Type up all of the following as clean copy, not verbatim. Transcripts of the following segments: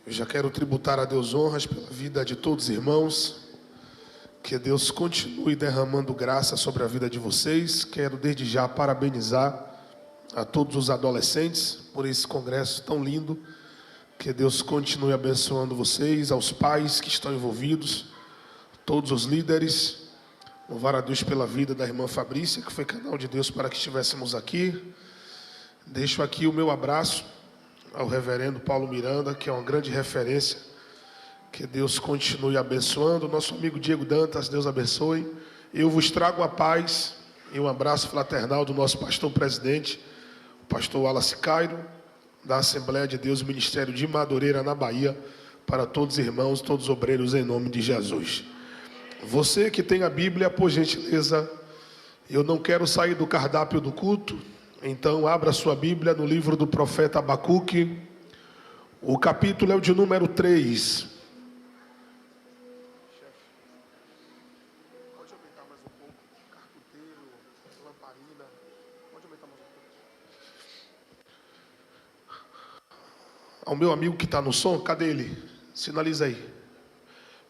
Eu já quero tributar a Deus honras pela vida de todos os irmãos. Que Deus continue derramando graça sobre a vida de vocês. Quero desde já parabenizar a todos os adolescentes por esse congresso tão lindo. Que Deus continue abençoando vocês, aos pais que estão envolvidos, todos os líderes. Louvar a Deus pela vida da irmã Fabrícia, que foi canal de Deus para que estivéssemos aqui. Deixo aqui o meu abraço ao reverendo Paulo Miranda, que é uma grande referência. Que Deus continue abençoando. Nosso amigo Diego Dantas, Deus abençoe. Eu vos trago a paz e um abraço fraternal do nosso pastor presidente, o pastor Wallace Cairo, da Assembleia de Deus, Ministério de Madureira, na Bahia, para todos os irmãos, todos os obreiros, em nome de Jesus. Você que tem a Bíblia, por gentileza, eu não quero sair do cardápio do culto, então abra sua Bíblia no livro do profeta Abacuque. O capítulo é o de número 3. Pode aumentar mais um pouco, carpinteiro, lamparina, pode aumentar mais um pouco. Ao meu amigo que está no som, cadê ele? Sinaliza aí.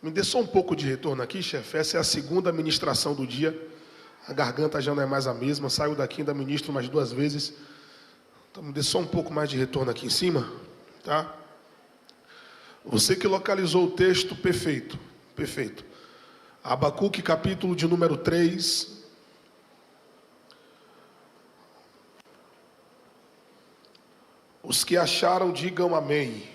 Me dê só um pouco de retorno aqui, chefe. Essa é a segunda ministração do dia. A garganta já não é mais a mesma. Saio daqui, ainda ministro mais 2 vezes. Então me dê só um pouco mais de retorno aqui em cima, tá? Você que localizou o texto, perfeito, perfeito. Abacuque, capítulo de número 3. Os que acharam, digam amém.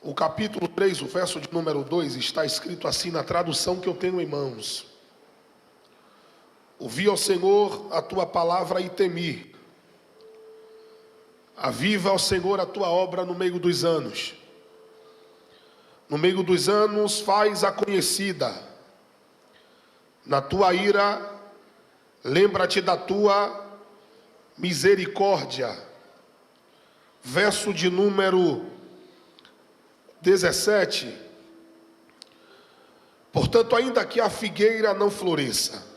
O capítulo 3, o verso de número 2, está escrito assim na tradução que eu tenho em mãos. Ouvi ao Senhor a tua palavra e temi. Aviva ao Senhor a tua obra no meio dos anos. No meio dos anos faz-a conhecida. Na tua ira, lembra-te da tua misericórdia. Verso de número 17. Portanto, ainda que a figueira não floresça,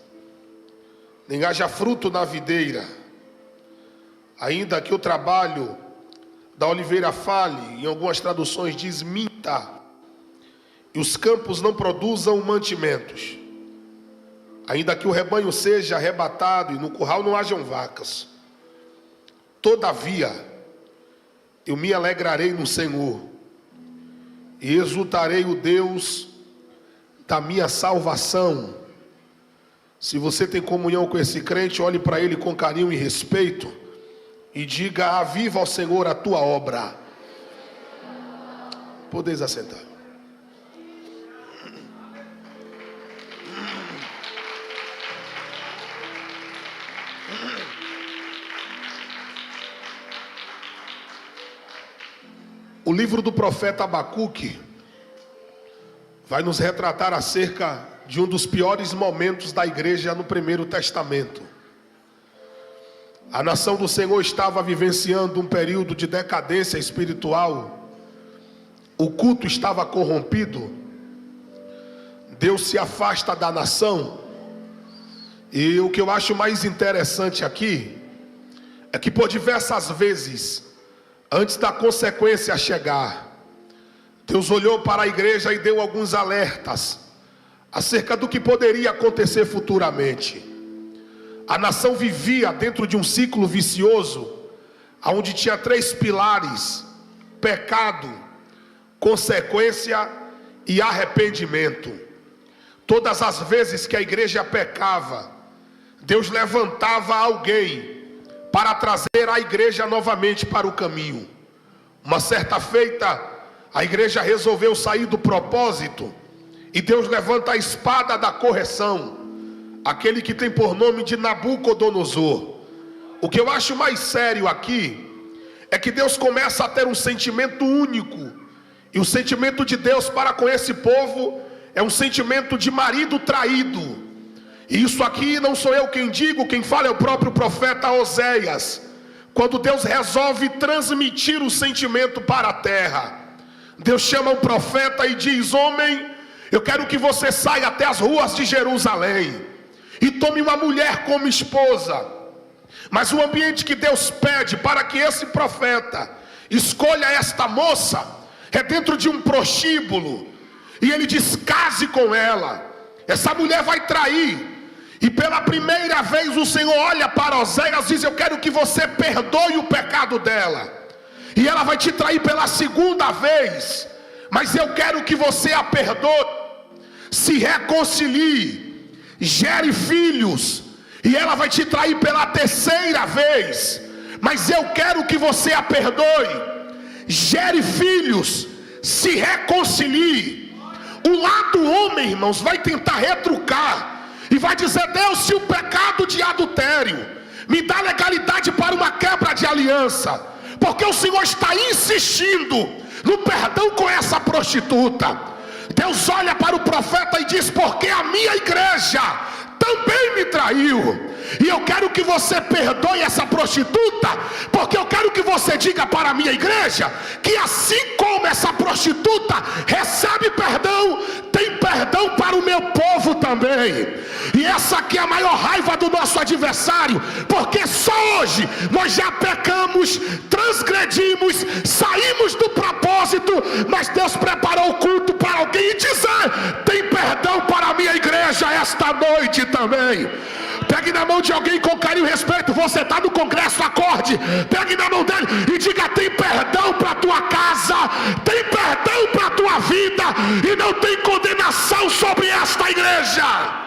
nem haja fruto na videira, ainda que o trabalho da oliveira falhe, em algumas traduções diz minta, e os campos não produzam mantimentos, ainda que o rebanho seja arrebatado e no curral não hajam vacas, todavia eu me alegrarei no Senhor e exultarei o Deus da minha salvação. Se você tem comunhão com esse crente, olhe para ele com carinho e respeito e diga: aviva ao Senhor a tua obra. Podeis assentar. O livro do profeta Abacuque vai nos retratar acerca de um dos piores momentos da igreja no Primeiro Testamento. A nação do Senhor estava vivenciando um período de decadência espiritual. O culto estava corrompido. Deus se afasta da nação. E o que eu acho mais interessante aqui é que por diversas vezes, antes da consequência chegar, Deus olhou para a igreja e deu alguns alertas acerca do que poderia acontecer futuramente. A nação vivia dentro de um ciclo vicioso, onde tinha 3 pilares: pecado, consequência e arrependimento. Todas as vezes que a igreja pecava, Deus levantava alguém para trazer a igreja novamente para o caminho. Uma certa feita, a igreja resolveu sair do propósito, e Deus levanta a espada da correção, aquele que tem por nome de Nabucodonosor. O que eu acho mais sério aqui é que Deus começa a ter um sentimento único, e o sentimento de Deus para com esse povo é um sentimento de marido traído. E isso aqui não sou eu quem digo, quem fala é o próprio profeta Oséias. Quando Deus resolve transmitir o sentimento para a terra, Deus chama o profeta e diz: homem, Eu quero que você saia até as ruas de Jerusalém e tome uma mulher como esposa. Mas o ambiente que Deus pede para que esse profeta escolha esta moça é dentro de um prostíbulo. E ele diz: case com ela. Essa mulher vai trair. E pela primeira vez o Senhor olha para Oséias e diz: eu quero que você perdoe o pecado dela. E ela vai te trair pela segunda vez, mas eu quero que você a perdoe, se reconcilie, gere filhos. E ela vai te trair pela terceira vez, mas eu quero que você a perdoe, gere filhos, se reconcilie. O lado homem, irmãos, vai tentar retrucar e vai dizer: Deus, se o pecado de adultério me dá legalidade para uma quebra de aliança, porque o Senhor está insistindo no perdão com essa prostituta. Deus olha para o profeta e diz: porque a minha igreja também me traiu, e eu quero que você perdoe essa prostituta, porque eu quero que você diga para a minha igreja que assim como essa prostituta recebe perdão, tem perdão para o meu povo também. E essa aqui é a maior raiva do nosso adversário, porque só hoje nós já pecamos, transgredimos, saímos do propósito, mas Deus preparou o culto para alguém e dizer: tem perdão para a minha igreja esta noite também. Pegue na mão de alguém com carinho e respeito. Você está no congresso, acorde, pegue na mão dele e diga: tem perdão para a tua casa, tem perdão para a tua vida, e não tem condenação sobre esta igreja.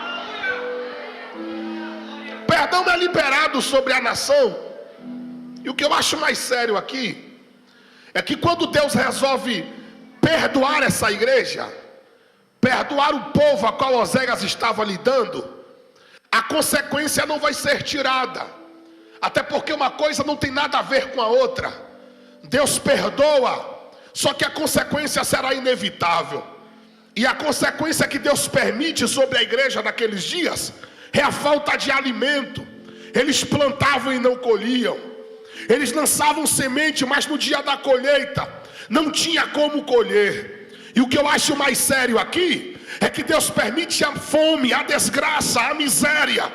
Perdão é liberado sobre a nação. E o que eu acho mais sério aqui é que quando Deus resolve perdoar essa igreja, perdoar o povo a qual Oséias estava lidando, a consequência não vai ser tirada, até porque uma coisa não tem nada a ver com a outra. Deus perdoa, só que a consequência será inevitável. E a consequência que Deus permite sobre a igreja naqueles dias é a falta de alimento. Eles plantavam e não colhiam, eles lançavam semente, mas no dia da colheita não tinha como colher. E o que eu acho mais sério aqui é que Deus permite a fome, a desgraça, a miséria,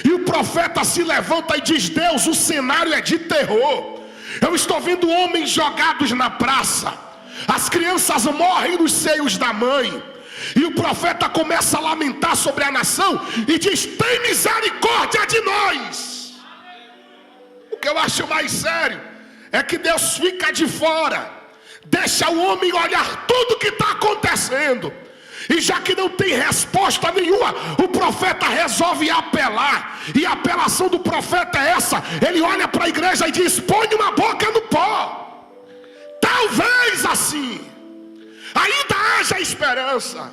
e o profeta se levanta e diz: Deus, o cenário é de terror. Eu estou vendo homens jogados na praça, as crianças morrem nos seios da mãe, e o profeta começa a lamentar sobre a nação e diz: tem misericórdia de nós. O que eu acho mais sério é que Deus fica de fora, deixa o homem olhar tudo que está acontecendo, e já que não tem resposta nenhuma, o profeta resolve apelar. E a apelação do profeta é essa: ele olha para a igreja e diz: põe uma boca no pó, talvez assim ainda haja esperança.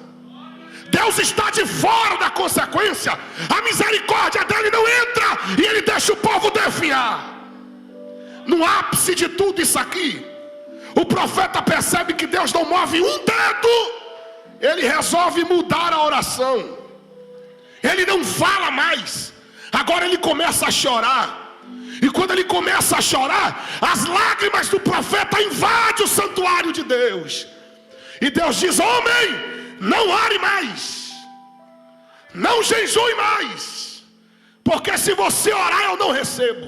Deus está de fora da consequência, a misericórdia dele não entra, e ele deixa o povo definhar. No ápice de tudo isso aqui, o profeta percebe que Deus não move um dedo. Ele resolve mudar a oração. Ele não fala mais. Agora ele começa a chorar. E quando ele começa a chorar, as lágrimas do profeta invadem o santuário de Deus. E Deus diz: homem, não ore mais, não jejue mais, porque se você orar eu não recebo,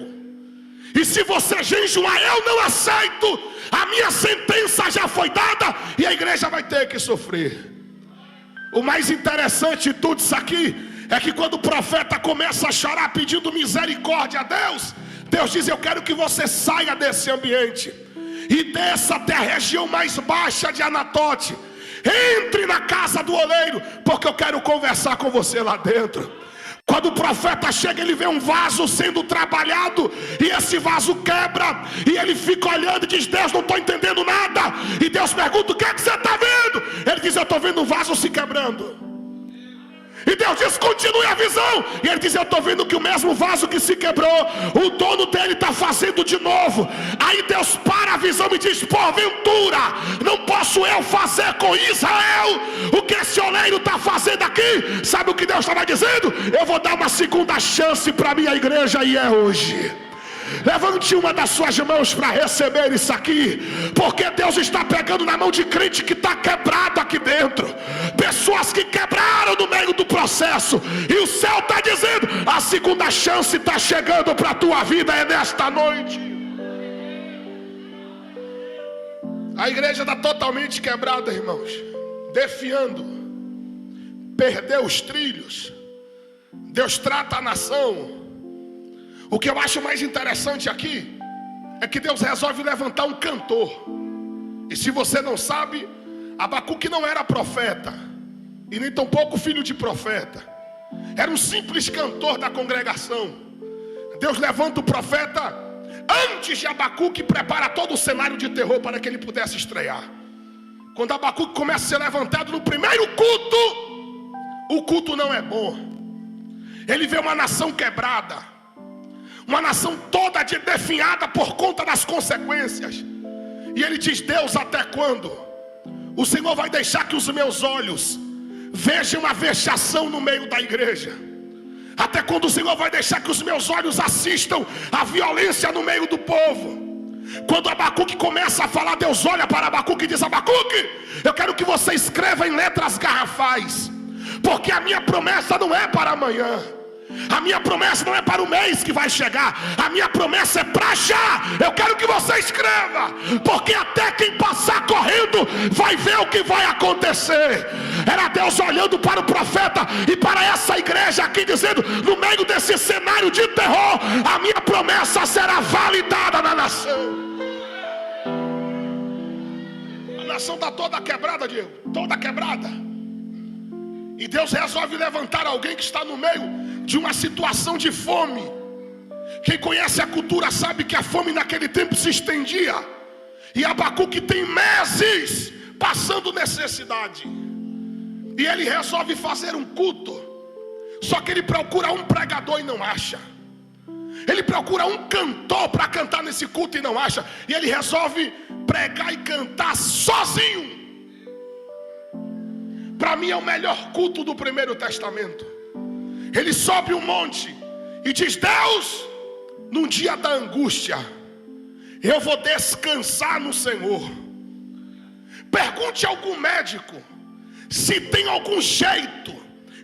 e se você jejuar eu não aceito. A minha sentença já foi dada e a igreja vai ter que sofrer. O mais interessante de tudo isso aqui é que quando o profeta começa a chorar pedindo misericórdia a Deus, Deus diz: eu quero que você saia desse ambiente e desça até a região mais baixa de Anatote, entre na casa do oleiro, porque eu quero conversar com você lá dentro. Quando o profeta chega, ele vê um vaso sendo trabalhado, e esse vaso quebra, e ele fica olhando e diz: Deus, não estou entendendo nada. E Deus pergunta: o que é que você está vendo? Ele diz: eu estou vendo um vaso se quebrando. E Deus diz: continue a visão. E ele diz: eu estou vendo que o mesmo vaso que se quebrou, o dono dele está fazendo de novo. Aí Deus para a visão e diz: porventura não posso eu fazer com Israel o que esse oleiro está fazendo aqui? Sabe o que Deus estava dizendo? Eu vou dar uma segunda chance para a minha igreja, e é hoje. Levante uma das suas mãos para receber isso aqui, porque Deus está pegando na mão de crente que está quebrado aqui dentro, pessoas que quebraram no meio do processo, e o céu está dizendo: a segunda chance está chegando para a tua vida, é nesta noite. A igreja está totalmente quebrada, irmãos, defiando, perdeu os trilhos. Deus trata a nação. O que eu acho mais interessante aqui é que Deus resolve levantar um cantor. E se você não sabe, Abacuque não era profeta, e nem tampouco filho de profeta. Era um simples cantor da congregação. Deus levanta o profeta antes de Abacuque, prepara todo o cenário de terror para que ele pudesse estrear. Quando Abacuque começa a ser levantado no primeiro culto, o culto não é bom. Ele vê uma nação quebrada, uma nação toda definhada por conta das consequências. E ele diz: Deus, até quando o Senhor vai deixar que os meus olhos vejam uma vexação no meio da igreja? Até quando o Senhor vai deixar que os meus olhos assistam a violência no meio do povo? Quando Abacuque começa a falar, Deus olha para Abacuque e diz: Abacuque, eu quero que você escreva em letras garrafais, porque a minha promessa não é para amanhã, a minha promessa não é para o mês que vai chegar, a minha promessa é para já. Eu quero que você escreva, porque até quem passar correndo vai ver o que vai acontecer. Era Deus olhando para o profeta e para essa igreja aqui, dizendo: no meio desse cenário de terror, a minha promessa será validada na nação. A nação está toda quebrada, Diego, toda quebrada. E Deus resolve levantar alguém que está no meio de uma situação de fome. Quem conhece a cultura sabe que a fome naquele tempo se estendia. E Abacuque tem meses passando necessidade. E ele resolve fazer um culto. Só que ele procura um pregador e não acha. Ele procura um cantor para cantar nesse culto e não acha. E ele resolve pregar e cantar sozinho. Para mim é o melhor culto do Primeiro Testamento. Ele sobe um monte e diz: Deus, num dia da angústia, eu vou descansar no Senhor. Pergunte a algum médico se tem algum jeito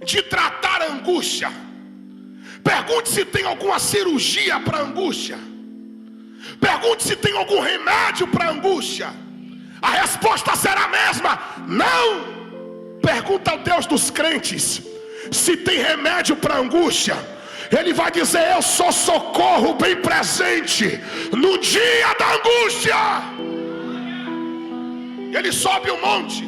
de tratar a angústia. Pergunte se tem alguma cirurgia para a angústia. Pergunte se tem algum remédio para a angústia. A resposta será a mesma: não. Pergunta ao Deus dos crentes se tem remédio para angústia. Ele vai dizer: eu sou socorro bem presente no dia da angústia. Ele sobe um monte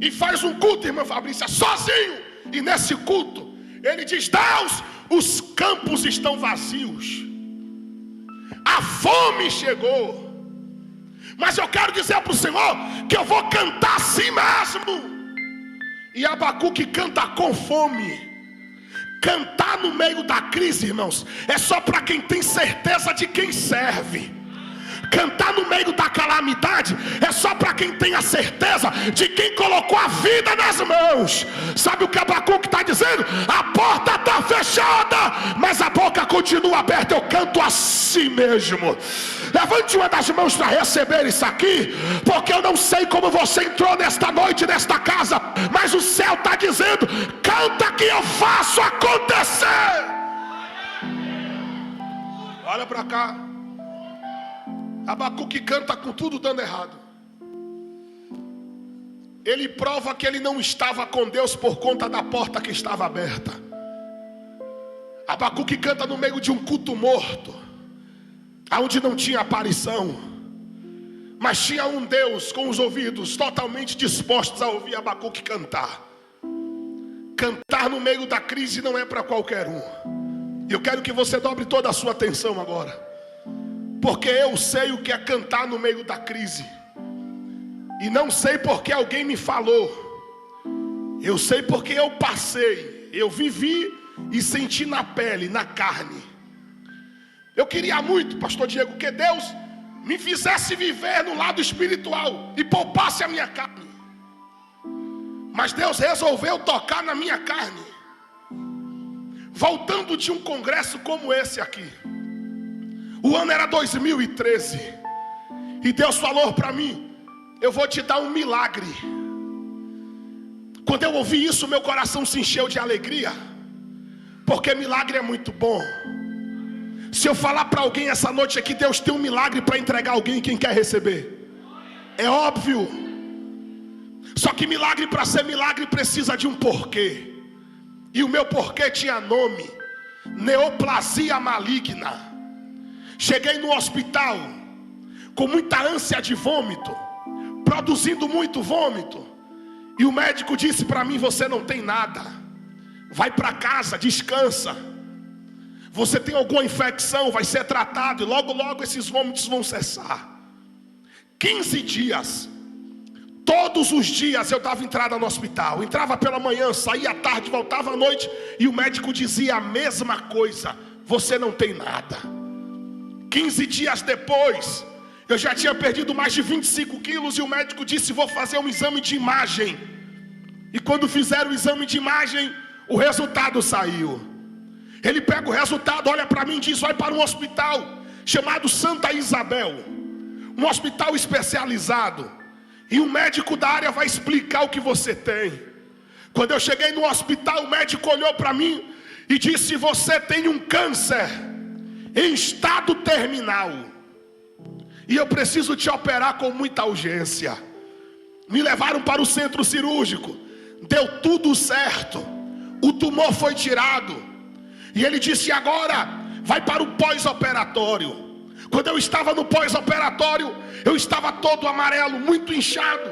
e faz um culto, irmã Fabrícia, sozinho. E nesse culto ele diz: Deus, os campos estão vazios, a fome chegou, mas eu quero dizer para o Senhor que eu vou cantar assim mesmo. E Abacuque canta com fome. Cantar no meio da crise, irmãos, é só para quem tem certeza de quem serve. Cantar no meio da calamidade é só para quem tem a certeza de quem colocou a vida nas mãos. Sabe o que Abacuque está dizendo? A porta está fechada, mas a boca continua aberta. Eu canto assim mesmo. Levante uma das mãos para receber isso aqui, porque eu não sei como você entrou nesta noite, nesta casa, mas o céu está dizendo: canta que eu faço acontecer. Olha para cá. Abacuque canta com tudo dando errado. Ele prova que ele não estava com Deus por conta da porta que estava aberta. Abacuque canta no meio de um culto morto, onde não tinha aparição, mas tinha um Deus com os ouvidos totalmente dispostos a ouvir Abacuque cantar. Cantar no meio da crise não é para qualquer um. Eu quero que você dobre toda a sua atenção agora, porque eu sei o que é cantar no meio da crise. E não sei porque alguém me falou. Eu sei porque eu passei, eu vivi e senti na pele, na carne. Eu queria muito, pastor Diego, que Deus me fizesse viver no lado espiritual e poupasse a minha carne. Mas Deus resolveu tocar na minha carne. Voltando de um congresso como esse aqui, O ano era 2013. E Deus falou para mim: eu vou te dar um milagre. Quando eu ouvi isso, meu coração se encheu de alegria, porque milagre é muito bom. Se eu falar para alguém essa noite aqui, Deus tem um milagre para entregar a alguém, quem quer receber? É óbvio. Só que milagre, para ser milagre, precisa de um porquê. E o meu porquê tinha nome: neoplasia maligna. Cheguei no hospital com muita ânsia de vômito, produzindo muito vômito. E o médico disse para mim: você não tem nada, vai para casa, descansa. Você tem alguma infecção, vai ser tratado e logo logo esses vômitos vão cessar. 15 dias, todos os dias eu dava entrada no hospital. Entrava pela manhã, saía à tarde, voltava à noite, e o médico dizia a mesma coisa: você não tem nada. 15 dias depois, eu já tinha perdido mais de 25 quilos, e o médico disse: vou fazer um exame de imagem. E quando fizeram o exame de imagem, o resultado saiu. Ele pega o resultado, olha para mim e diz: vai para um hospital chamado Santa Isabel, um hospital especializado, e um médico da área vai explicar o que você tem. Quando eu cheguei no hospital, o médico olhou para mim e disse: você tem um câncer em estado terminal, e eu preciso te operar com muita urgência. Me levaram para o centro cirúrgico, deu tudo certo, o tumor foi tirado. E ele disse: agora vai para o pós-operatório. Quando eu estava no pós-operatório, eu estava todo amarelo, muito inchado.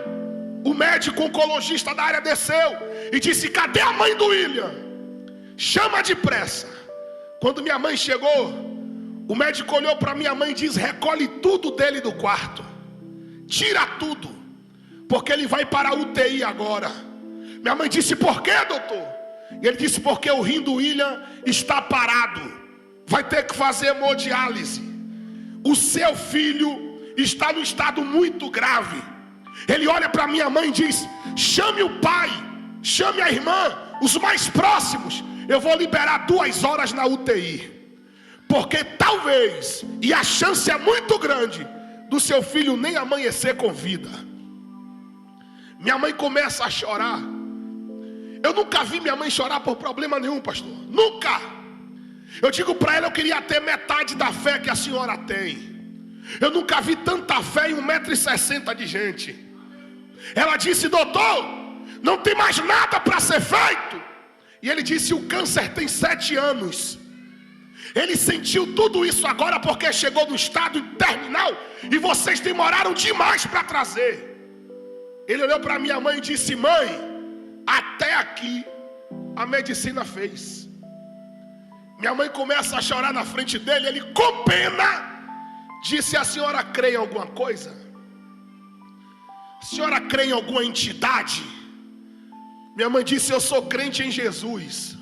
O médico oncologista da área desceu e disse: cadê a mãe do William? Chama depressa. Quando minha mãe chegou, o médico olhou para minha mãe e disse: recolhe tudo dele do quarto, tira tudo, porque ele vai para a UTI agora. Minha mãe disse: por quê, doutor? E ele disse: porque o rim do William está parado, vai ter que fazer hemodiálise. O seu filho está no estado muito grave. Ele olha para minha mãe e diz: chame o pai, chame a irmã, os mais próximos. Eu vou liberar 2 horas na UTI, porque talvez, e a chance é muito grande, do seu filho nem amanhecer com vida. Minha mãe começa a chorar. Eu nunca vi minha mãe chorar por problema nenhum, pastor. Nunca. Eu digo para ela: eu queria ter metade da fé que a senhora tem. Eu nunca vi tanta fé em 1,60 m de gente. Ela disse: doutor, não tem mais nada para ser feito. E ele disse: o câncer tem 7 anos. Ele sentiu tudo isso agora porque chegou no estado terminal e vocês demoraram demais para trazer. Ele olhou para minha mãe e disse: mãe, até aqui a medicina fez. Minha mãe começa a chorar na frente dele. Ele, com pena, disse: a senhora crê em alguma coisa? A senhora crê em alguma entidade? Minha mãe disse: eu sou crente em Jesus.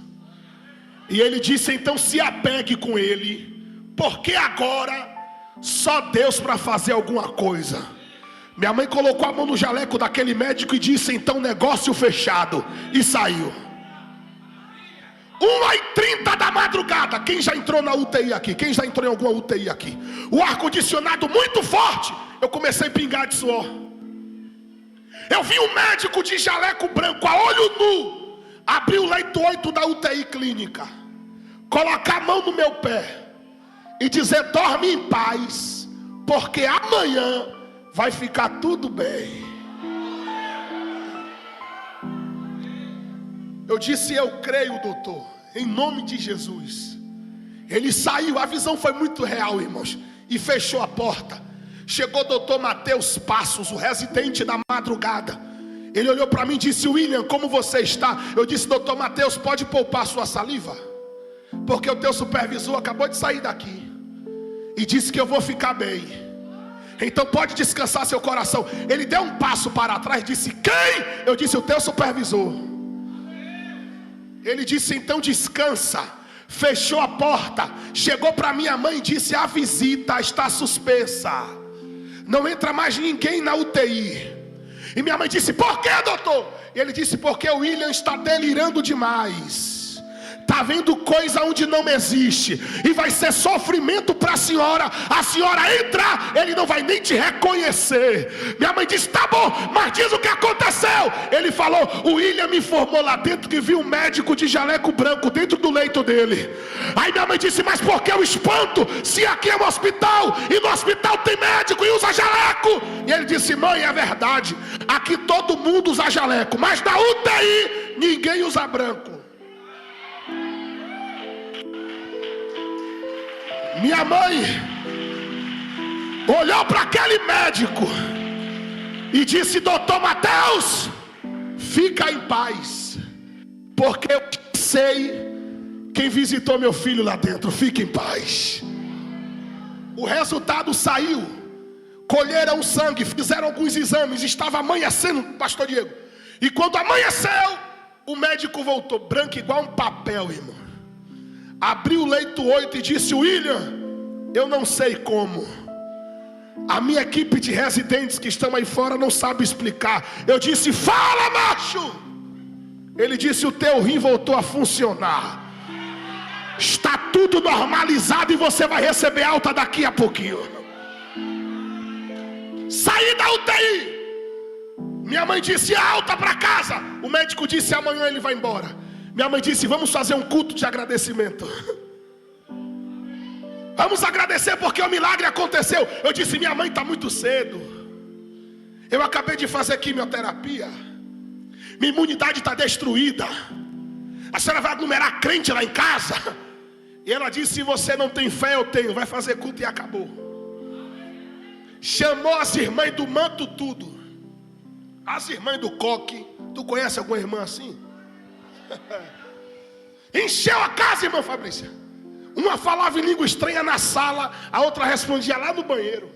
E ele disse: então se apegue com ele, porque agora só Deus para fazer alguma coisa. Minha mãe colocou a mão no jaleco daquele médico e disse: então negócio fechado. E saiu. 1h30 da madrugada. Quem já entrou na UTI aqui? Quem já entrou em alguma UTI aqui? O ar-condicionado muito forte. Eu comecei a pingar de suor. Eu vi um médico de jaleco branco, a olho nu, abrir o leito 8 da UTI clínica, colocar a mão no meu pé e dizer: dorme em paz, porque amanhã vai ficar tudo bem. Eu disse: eu creio, doutor, em nome de Jesus. Ele saiu, a visão foi muito real, irmãos, e fechou a porta. Chegou o doutor Mateus Passos, o residente da madrugada. Ele olhou para mim e disse: William, como você está? Eu disse: doutor Mateus, pode poupar sua saliva, porque o teu supervisor acabou de sair daqui e disse que eu vou ficar bem. Então pode descansar seu coração. Ele deu um passo para trás e disse: quem? Eu disse: o teu supervisor. Ele disse: então descansa. Fechou a porta. Chegou para minha mãe e disse: a visita está suspensa, não entra mais ninguém na UTI. E minha mãe disse: por que, doutor? E ele disse: porque o William está delirando demais, está vendo coisa onde não existe, e vai ser sofrimento para a senhora entrar, ele não vai nem te reconhecer. Minha mãe disse: tá bom, mas diz o que aconteceu. Ele falou: o William me informou lá dentro que viu um médico de jaleco branco dentro do leito dele. Aí minha mãe disse: mas por que o espanto, se aqui é um hospital, e no hospital tem médico e usa jaleco? E ele disse: mãe, é verdade, aqui todo mundo usa jaleco, mas na UTI ninguém usa branco. Minha mãe olhou para aquele médico e disse: doutor Mateus, fica em paz, porque eu sei quem visitou meu filho lá dentro. Fique em paz. O resultado saiu, colheram sangue, fizeram alguns exames, estava amanhecendo, pastor Diego, e quando amanheceu, o médico voltou branco igual um papel, irmão. Abriu o leito 8 e disse: William, eu não sei como, a minha equipe de residentes que estão aí fora não sabe explicar. Eu disse: fala, macho. Ele disse: o teu rim voltou a funcionar, está tudo normalizado e você vai receber alta daqui a pouquinho. Saí da UTI. Minha mãe disse: alta para casa. O médico disse: amanhã ele vai embora. Minha mãe disse: vamos fazer um culto de agradecimento. Vamos agradecer porque o milagre aconteceu. Eu disse: minha mãe, está muito cedo, eu acabei de fazer quimioterapia, minha imunidade está destruída, a senhora vai aglomerar crente lá em casa? E ela disse: se você não tem fé, eu tenho. Vai fazer culto e acabou. Chamou as irmãs do manto tudo, as irmãs do coque. Tu conhece alguma irmã assim? Encheu a casa, irmã Fabrícia. Uma falava em língua estranha na sala, a outra respondia lá no banheiro.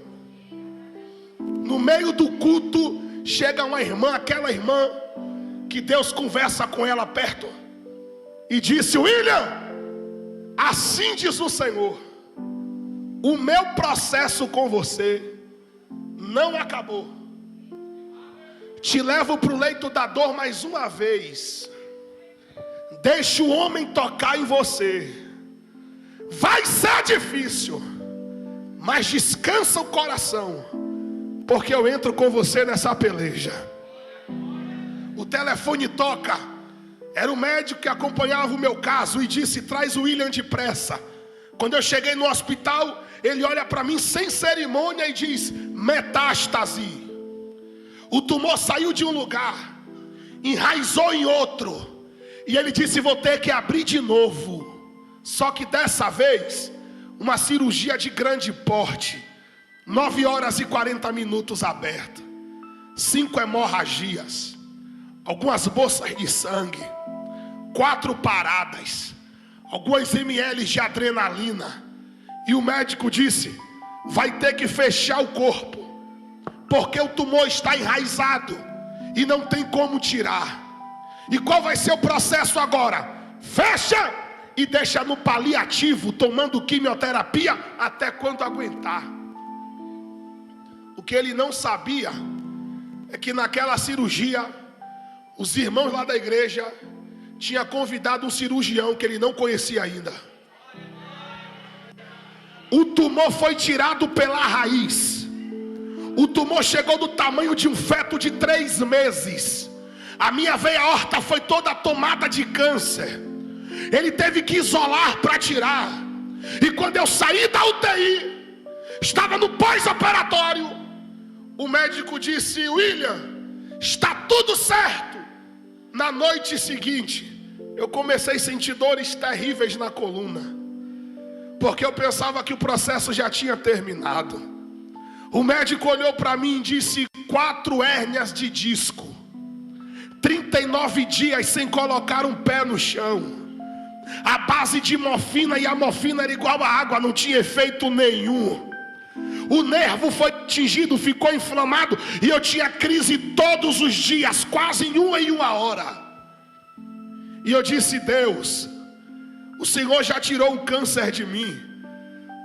No meio do culto, chega uma irmã, aquela irmã que Deus conversa com ela perto, e disse: William, assim diz o Senhor, o meu processo com você não acabou. Te levo para o leito da dor mais uma vez. Deixa o homem tocar em você. Vai ser difícil, mas descansa o coração, porque eu entro com você nessa peleja. O telefone toca. Era o médico que acompanhava o meu caso e disse: traz o William depressa. Quando eu cheguei no hospital, ele olha para mim sem cerimônia e diz: metástase. O tumor saiu de um lugar, enraizou em outro, e ele disse: vou ter que abrir de novo. Só que dessa vez, uma cirurgia de grande porte. 9 horas e 40 minutos aberta, 5 hemorragias, algumas bolsas de sangue, 4 paradas, algumas ml de adrenalina. E o médico disse: vai ter que fechar o corpo, porque o tumor está enraizado e não tem como tirar. E qual vai ser o processo agora? Fecha e deixa no paliativo, tomando quimioterapia até quando aguentar. O que ele não sabia é que naquela cirurgia, os irmãos lá da igreja tinham convidado um cirurgião que ele não conhecia ainda. O tumor foi tirado pela raiz. O tumor chegou do tamanho de um feto de 3 meses. A minha veia aorta foi toda tomada de câncer. Ele teve que isolar para tirar. E quando eu saí da UTI, estava no pós-operatório, o médico disse: William, está tudo certo. Na noite seguinte, eu comecei a sentir dores terríveis na coluna, porque eu pensava que o processo já tinha terminado. O médico olhou para mim e disse: 4 hérnias de disco, 39 dias sem colocar um pé no chão, a base de morfina, e a morfina era igual a água, não tinha efeito nenhum. O nervo foi atingido, ficou inflamado, e eu tinha crise todos os dias, quase em uma hora. E eu disse: Deus, o Senhor já tirou o câncer de mim,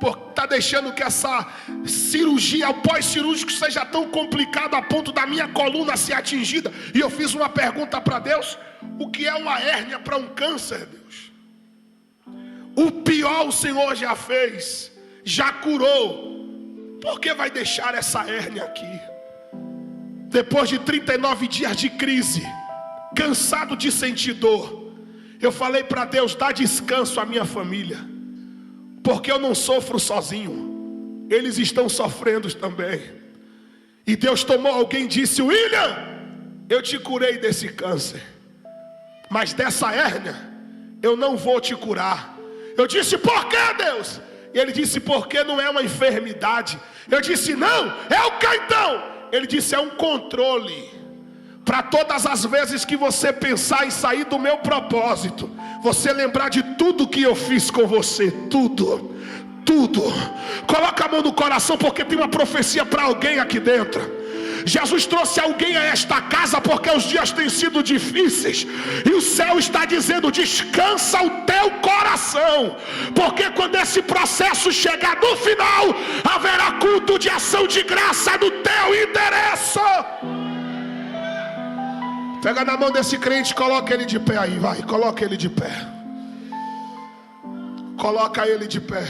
porque está deixando que essa cirurgia, o pós-cirúrgico, seja tão complicado a ponto da minha coluna ser atingida. E eu fiz uma pergunta para Deus: o que é uma hérnia para um câncer, Deus? O pior o Senhor já fez, já curou. Por que vai deixar essa hérnia aqui? Depois de 39 dias de crise, cansado de sentir dor, eu falei para Deus: dá descanso à minha família, porque eu não sofro sozinho, eles estão sofrendo também. E Deus tomou alguém e disse: William, eu te curei desse câncer, mas dessa hérnia eu não vou te curar. Eu disse: por que, Deus? E ele disse: porque não é uma enfermidade. Eu disse: não, é o que então? Ele disse: é um controle. Para todas as vezes que você pensar em sair do meu propósito, você lembrar de tudo que eu fiz com você. Tudo. Coloca a mão no coração, porque tem uma profecia para alguém aqui dentro. Jesus trouxe alguém a esta casa porque os dias têm sido difíceis, e o céu está dizendo: descansa o teu coração, porque quando esse processo chegar no final, haverá culto de ação de graça no teu endereço. Pega na mão desse crente, coloca ele de pé aí, vai, coloca ele de pé. Coloca ele de pé.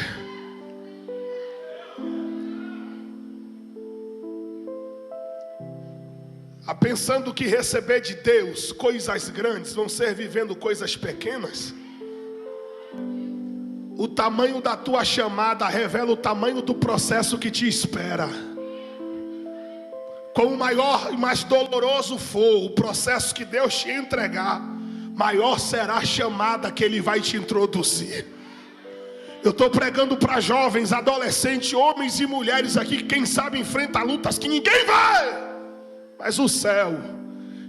Pensando que receber de Deus coisas grandes vão ser vivendo coisas pequenas. O tamanho da tua chamada revela o tamanho do processo que te espera. Quanto maior e mais doloroso for o processo que Deus te entregar, maior será a chamada que Ele vai te introduzir. Eu estou pregando para jovens, adolescentes, homens e mulheres aqui que quem sabe enfrenta lutas que ninguém vai. Mas o céu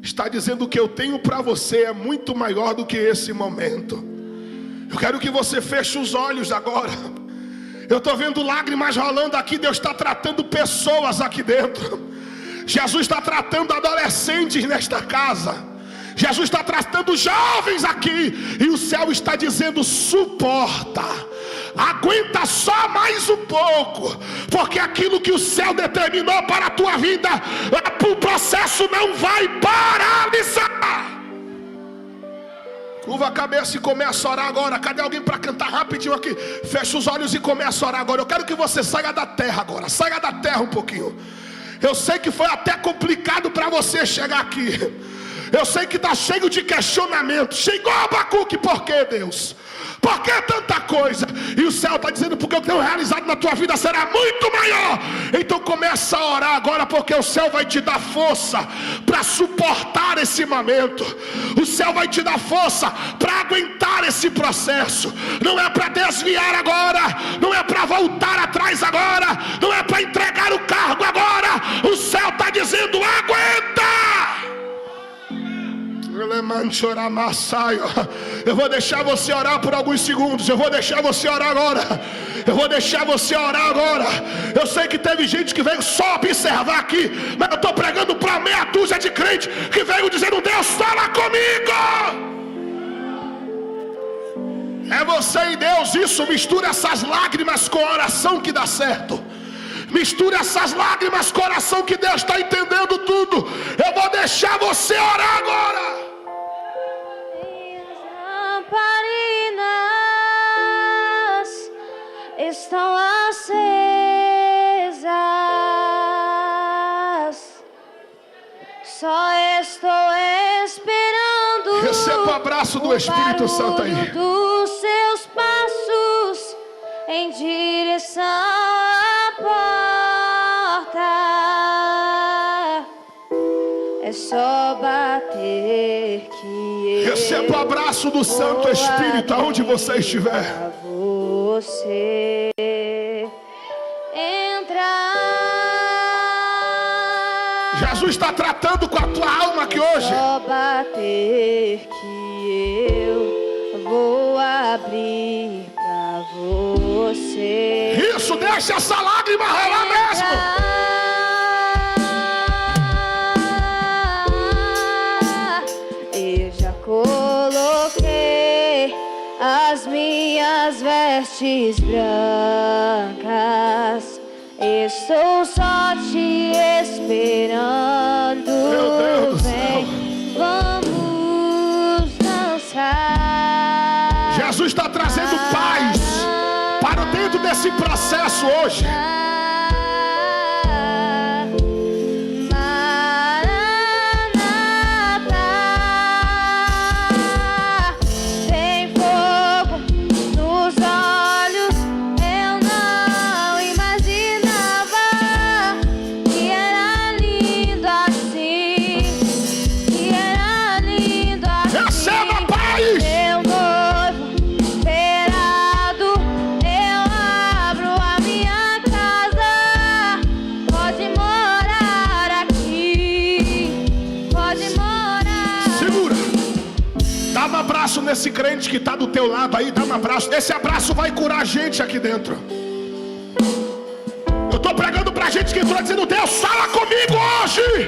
está dizendo: que eu tenho para você é muito maior do que esse momento. Eu quero que você feche os olhos agora. Eu estou vendo lágrimas rolando aqui. Deus está tratando pessoas aqui dentro. Jesus está tratando adolescentes nesta casa. Jesus está tratando jovens aqui. E o céu está dizendo: suporta, aguenta só mais um pouco, porque aquilo que o céu determinou para a tua vida, o processo não vai paralisar. Curva a cabeça e começa a orar agora. Cadê alguém para cantar rapidinho aqui? Fecha os olhos e começa a orar agora. Eu quero que você saia da terra agora. Saia da terra um pouquinho. Eu sei que foi até complicado para você chegar aqui. Eu sei que está cheio de questionamento. Chegou Abacuque, por que, Deus? Por que tanta coisa? E o céu está dizendo: porque o que eu tenho realizado na tua vida será muito maior. Então começa a orar agora, porque o céu vai te dar força para suportar esse momento. O céu vai te dar força para aguentar esse processo. Não é para desviar agora, não é para voltar atrás agora, não é para entregar o cargo agora. O céu está dizendo: aguenta. Eu vou deixar você orar por alguns segundos. Eu vou deixar você orar agora. Eu vou deixar você orar agora. Eu sei que teve gente que veio só observar aqui, mas eu estou pregando para meia dúzia de crente que veio dizendo: Deus, fala comigo. É você e Deus. Isso, mistura essas lágrimas com a oração que dá certo. Mistura essas lágrimas com a oração que Deus está entendendo tudo. Eu vou deixar você orar agora. Lamparinas estão acesas. Só estou esperando. Receba o abraço do Espírito Santo aí. Dos seus passos em direção à porta. É só bater que receba o abraço do Santo Espírito aonde você estiver. Pra você entrar. Jesus está tratando com a tua alma aqui hoje. É só bater que eu vou abrir pra você. Isso, deixa essa lágrima rolar mesmo. Coloquei as minhas vestes brancas. Estou só te esperando. Meu Deus do céu. Vamos dançar. Jesus está trazendo paz nesse processo hoje. Nesse crente que está do teu lado aí, dá um abraço. Esse abraço vai curar a gente aqui dentro. Eu estou pregando para a gente que entrou dizendo: Deus, fala comigo hoje.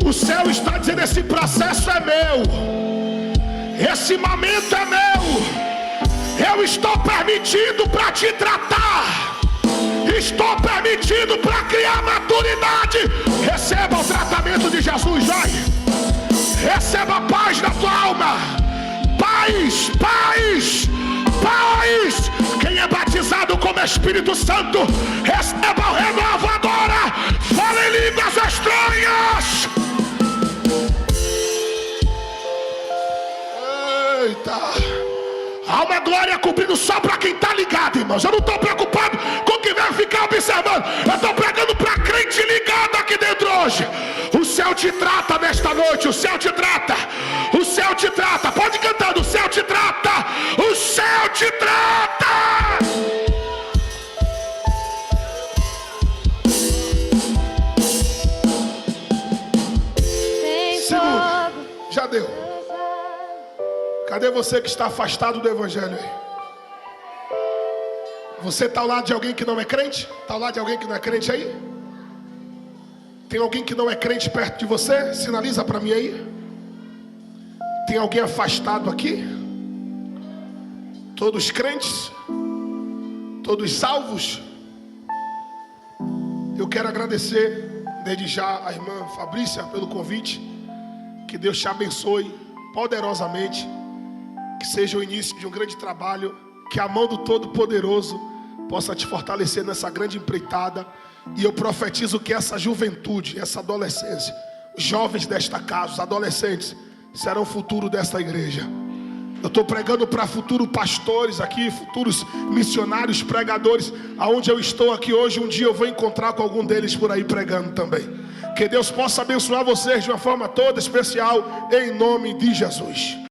O céu está dizendo: esse processo é meu, esse momento é meu. Eu estou permitindo para te tratar, estou permitindo para criar maturidade. Receba o tratamento de Jesus, vai. Receba a paz na tua alma. Paz, paz, paz. Quem é batizado como Espírito Santo, receba o renovo agora. Fala em línguas estranhas. Eita. Há uma glória cobrindo só para quem está ligado, irmãos. Eu não estou preocupado com quem vai ficar observando. Eu estou pregando para crente ligado aqui dentro hoje. O céu te trata nesta noite. O céu te trata. O céu te trata. Pode ir cantando. O céu te trata. O céu te trata. Segura. Já deu. Cadê você que está afastado do evangelho aí? Você está ao lado de alguém que não é crente? Está ao lado de alguém que não é crente aí? Tem alguém que não é crente perto de você? Sinaliza para mim aí. Tem alguém afastado aqui? Todos crentes? Todos salvos? Eu quero agradecer desde já a irmã Fabrícia pelo convite. Que Deus te abençoe poderosamente. Que seja o início de um grande trabalho. Que a mão do Todo-Poderoso possa te fortalecer nessa grande empreitada. E eu profetizo que essa juventude, essa adolescência, os jovens desta casa, os adolescentes, serão o futuro desta igreja. Eu estou pregando para futuros pastores aqui, futuros missionários, pregadores. Aonde eu estou aqui hoje, um dia eu vou encontrar com algum deles por aí pregando também. Que Deus possa abençoar vocês de uma forma toda especial, em nome de Jesus.